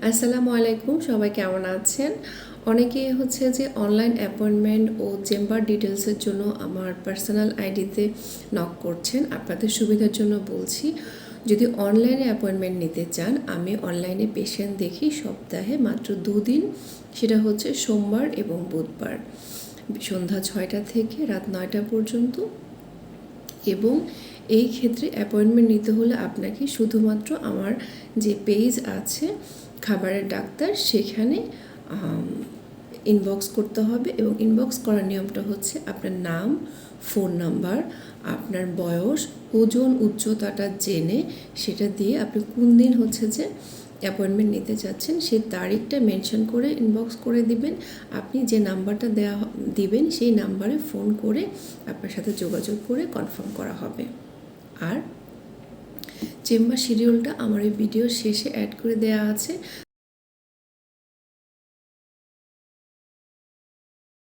আসসালামু আলাইকুম, সবাই কেমন আছেন? অনেকে হচ্ছে যে অনলাইন অ্যাপয়েন্টমেন্ট ও চেম্বার ডিটেলসের জন্য আমার পার্সোনাল আইডিতে নক করছেন। আপনাদের সুবিধার জন্য বলছি, যদি অনলাইনে অ্যাপয়েন্টমেন্ট নিতে চান, আমি অনলাইনে পেশেন্ট দেখি সপ্তাহে মাত্র 2 দিন। সেটা হচ্ছে সোমবার এবং বুধবার, সন্ধ্যা 6টা থেকে রাত 9টা পর্যন্ত। এবং এই ক্ষেত্রে অ্যাপয়েন্টমেন্ট নিতে হলে আপনাকে শুধুমাত্র আমার যে পেজ আছে খাবারের ডাক্তার, সেখানে ইনবক্স করতে হবে। এবং ইনবক্স করার নিয়মটা হচ্ছে আপনার নাম, ফোন নাম্বার, আপনার বয়স, ওজন, উচ্চতাটা জেনে সেটা দিয়ে আপনি কোন দিন হচ্ছে যে অ্যাপয়েন্টমেন্ট নিতে চাচ্ছেন সেই তারিখটা মেনশন করে ইনবক্স করে দিবেন। আপনি যে নাম্বারটা দিবেন সেই নাম্বারে ফোন করে আপনার সাথে যোগাযোগ করে কনফার্ম করা হবে। আর চেম্বার শিডিউলটা আমার এই ভিডিওর শেষে অ্যাড করে দেওয়া আছে,